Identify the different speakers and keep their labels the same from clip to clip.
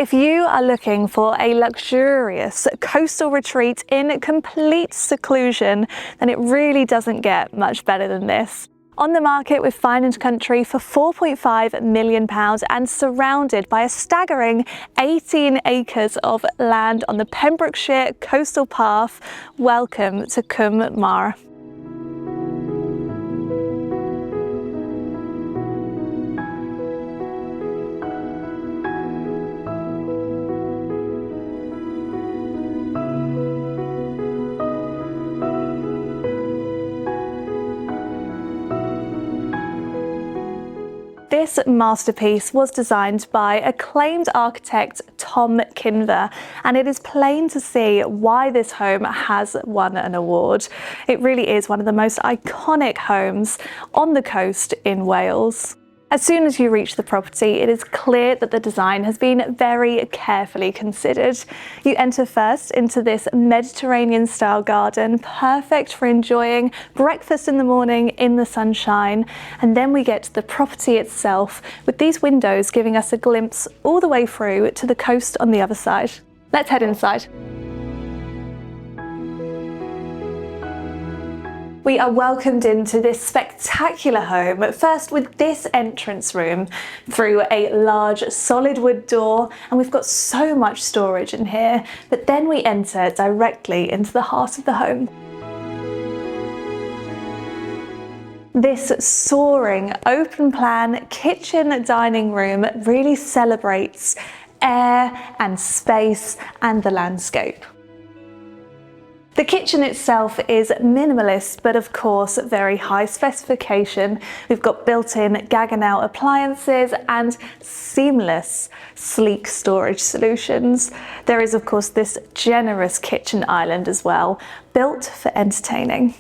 Speaker 1: If you are looking for a luxurious coastal retreat in complete seclusion, then it really doesn't get much better than this. On the market with Fine & Country for £4.5 million and surrounded by a staggering 18 acres of land on the Pembrokeshire Coastal Path, welcome to Cwm Mawr. This masterpiece was designed by acclaimed architect Tom Kinver, and it is plain to see why this home has won an award. It really is one of the most iconic homes on the coast in Wales. As soon as you reach the property, it is clear that the design has been very carefully considered. You enter first into this Mediterranean-style garden, perfect for enjoying breakfast in the morning in the sunshine. And then we get to the property itself, with these windows giving us a glimpse all the way through to the coast on the other side. Let's head inside. We are welcomed into this spectacular home, first with this entrance room through a large solid wood door, and we've got so much storage in here, but then we enter directly into the heart of the home. This soaring open plan kitchen dining room really celebrates air and space and the landscape. The kitchen itself is minimalist, but of course very high specification. We've got built-in Gaggenau appliances and seamless, sleek storage solutions. There is of course this generous kitchen island as well, built for entertaining.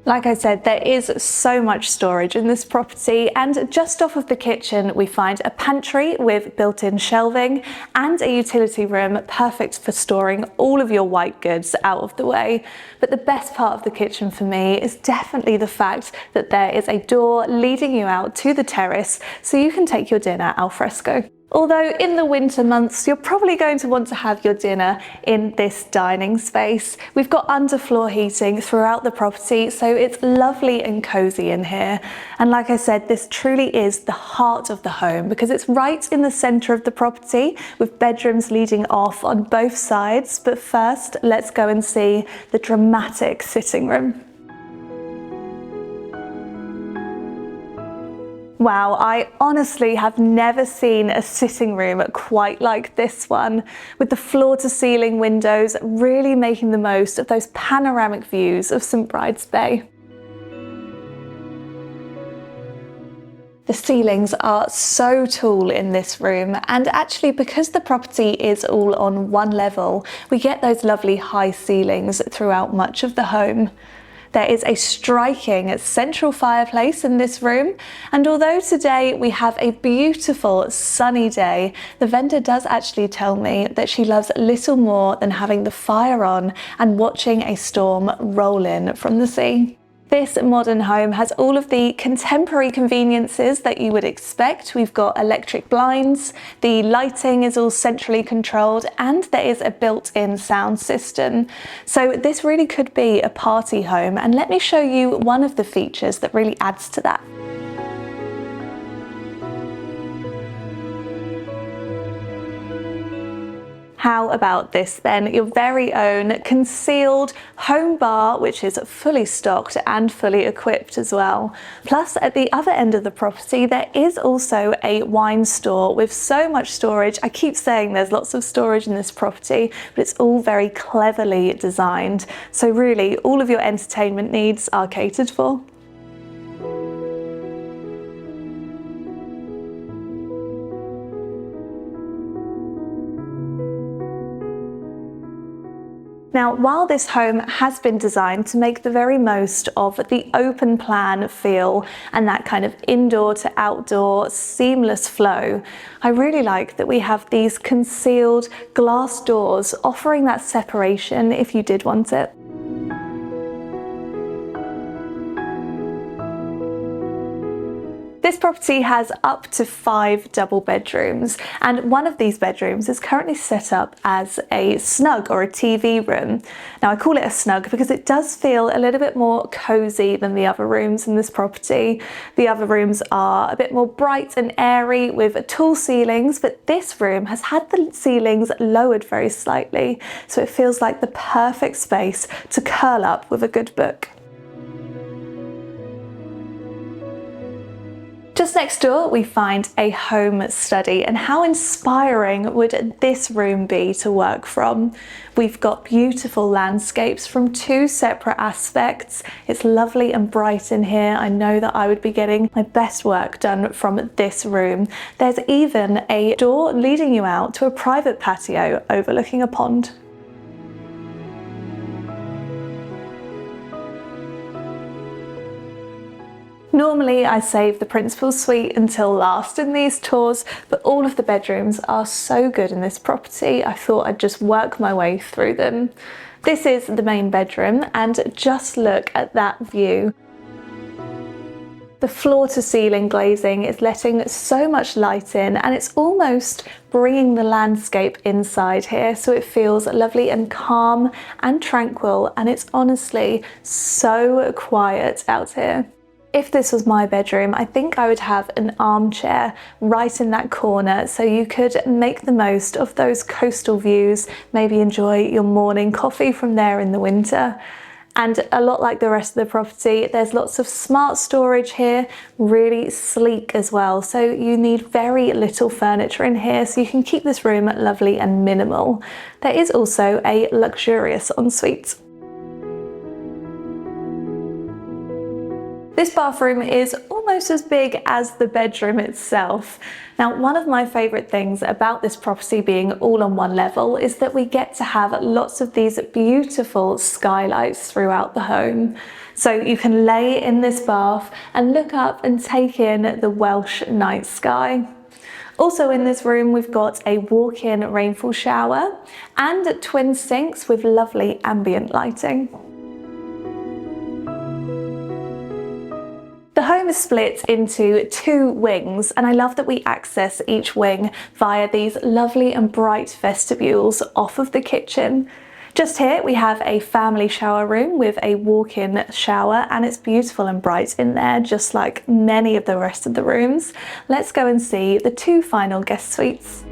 Speaker 1: Like I said, there is so much storage in this property, and just off of the kitchen we find a pantry with built-in shelving and a utility room perfect for storing all of your white goods out of the way. But the best part of the kitchen for me is definitely the fact that there is a door leading you out to the terrace so you can take your dinner al fresco. Although in the winter months, you're probably going to want to have your dinner in this dining space. We've got underfloor heating throughout the property, so it's lovely and cozy in here. And like I said, this truly is the heart of the home because it's right in the center of the property with bedrooms leading off on both sides. But first, let's go and see the dramatic sitting room. Wow, I honestly have never seen a sitting room quite like this one, with the floor-to-ceiling windows really making the most of those panoramic views of St Bride's Bay. The ceilings are so tall in this room, and actually because the property is all on one level, we get those lovely high ceilings throughout much of the home. There is a striking central fireplace in this room, and although today we have a beautiful sunny day, the vendor does actually tell me that she loves little more than having the fire on and watching a storm roll in from the sea. This modern home has all of the contemporary conveniences that you would expect. We've got electric blinds, the lighting is all centrally controlled, and there is a built-in sound system. So this really could be a party home, and let me show you one of the features that really adds to that. How about this then? Your very own concealed home bar, which is fully stocked and fully equipped as well. Plus, at the other end of the property, there is also a wine store with so much storage. I keep saying there's lots of storage in this property, but it's all very cleverly designed. So really, all of your entertainment needs are catered for. Now, while this home has been designed to make the very most of the open plan feel and that kind of indoor to outdoor seamless flow, I really like that we have these concealed glass doors offering that separation if you did want it. This property has up to 5 double bedrooms, and one of these bedrooms is currently set up as a snug or a TV room. Now I call it a snug because it does feel a little bit more cosy than the other rooms in this property. The other rooms are a bit more bright and airy with tall ceilings, but this room has had the ceilings lowered very slightly, so it feels like the perfect space to curl up with a good book. Just next door we find a home study, and how inspiring would this room be to work from? We've got beautiful landscapes from 2 separate aspects. It's lovely and bright in here. I know that I would be getting my best work done from this room. There's even a door leading you out to a private patio overlooking a pond. Normally I save the principal suite until last in these tours, but all of the bedrooms are so good in this property, I thought I'd just work my way through them. This is the main bedroom, and just look at that view. The floor to ceiling glazing is letting so much light in, and it's almost bringing the landscape inside here, so it feels lovely and calm and tranquil, and it's honestly so quiet out here. If this was my bedroom, I think I would have an armchair right in that corner so you could make the most of those coastal views, maybe enjoy your morning coffee from there in the winter. And a lot like the rest of the property, there's lots of smart storage here, really sleek as well. So you need very little furniture in here, so you can keep this room lovely and minimal. There is also a luxurious ensuite. This bathroom is almost as big as the bedroom itself. Now, one of my favourite things about this property being all on one level is that we get to have lots of these beautiful skylights throughout the home. So you can lay in this bath and look up and take in the Welsh night sky. Also in this room we've got a walk-in rainfall shower and twin sinks with lovely ambient lighting. The home is split into 2 wings, and I love that we access each wing via these lovely and bright vestibules off of the kitchen. Just here we have a family shower room with a walk-in shower, and it's beautiful and bright in there, just like many of the rest of the rooms. Let's go and see the 2 final guest suites.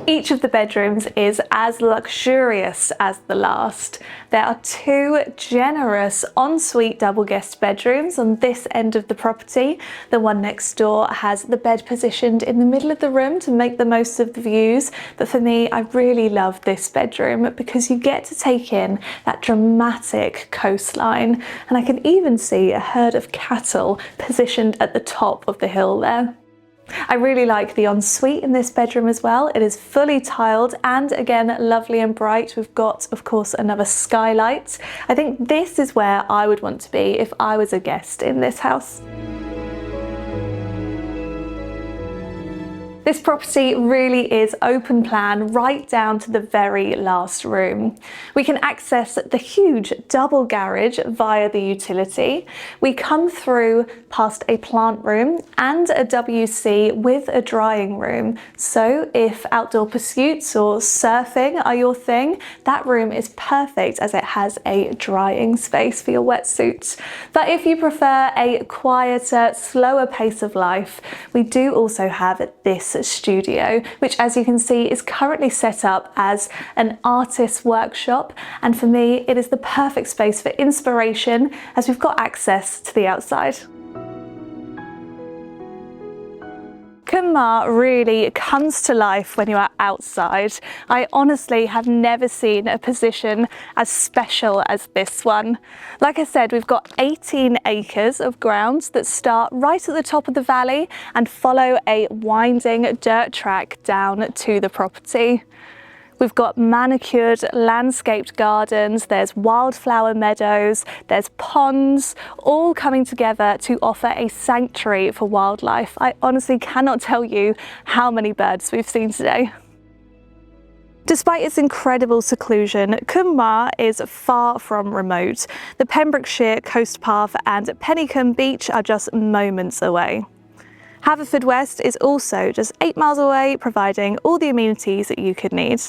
Speaker 1: Each of the bedrooms is as luxurious as the last. There are 2 generous ensuite double guest bedrooms on this end of the property. The one next door has the bed positioned in the middle of the room to make the most of the views, but for me I really love this bedroom because you get to take in that dramatic coastline, and I can even see a herd of cattle positioned at the top of the hill there. I really like the ensuite in this bedroom as well. It is fully tiled and again lovely and bright. We've got, of course, another skylight. I think this is where I would want to be if I was a guest in this house. This property really is open plan right down to the very last room. We can access the huge double garage via the utility. We come through past a plant room and a WC with a drying room. So if outdoor pursuits or surfing are your thing, that room is perfect as it has a drying space for your wetsuit. But if you prefer a quieter, slower pace of life, we do also have this studio, which as you can see is currently set up as an artist's workshop, and for me it is the perfect space for inspiration as we've got access to the outside. Cwm Mawr really comes to life when you are outside. I honestly have never seen a position as special as this one. Like I said, we've got 18 acres of grounds that start right at the top of the valley and follow a winding dirt track down to the property. We've got manicured landscaped gardens, there's wildflower meadows, there's ponds, all coming together to offer a sanctuary for wildlife. I honestly cannot tell you how many birds we've seen today. Despite its incredible seclusion, Cwm Mawr is far from remote. The Pembrokeshire Coast Path and Pen-y-Cwm beach are just moments away. Haverfordwest is also just 8 miles away, providing all the amenities that you could need.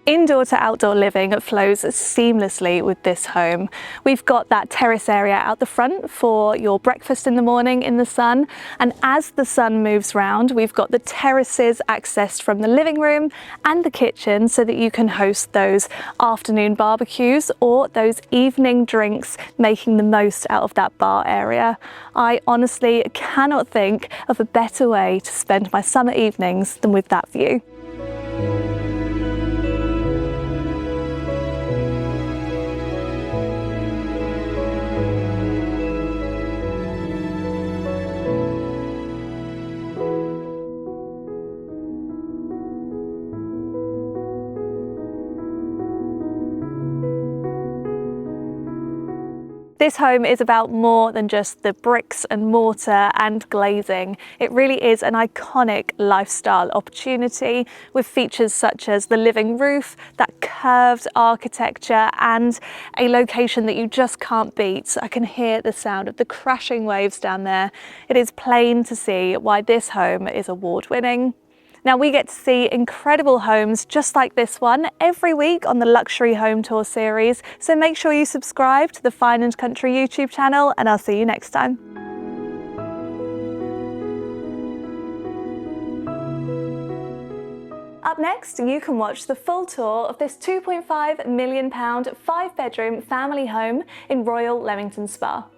Speaker 1: Indoor to outdoor living flows seamlessly with this home. We've got that terrace area out the front for your breakfast in the morning in the sun, and as the sun moves round, we've got the terraces accessed from the living room and the kitchen so that you can host those afternoon barbecues or those evening drinks, making the most out of that bar area. I honestly cannot think of a better way to spend my summer evenings than with that view. This home is about more than just the bricks and mortar and glazing. It really is an iconic lifestyle opportunity with features such as the living roof, that curved architecture, and a location that you just can't beat. I can hear the sound of the crashing waves down there. It is plain to see why this home is award-winning. Now, we get to see incredible homes just like this one every week on the Luxury Home Tour series, so make sure you subscribe to the Fine and Country YouTube channel, and I'll see you next time. Up next, you can watch the full tour of this £2.5 million 5-bedroom family home in Royal Leamington Spa.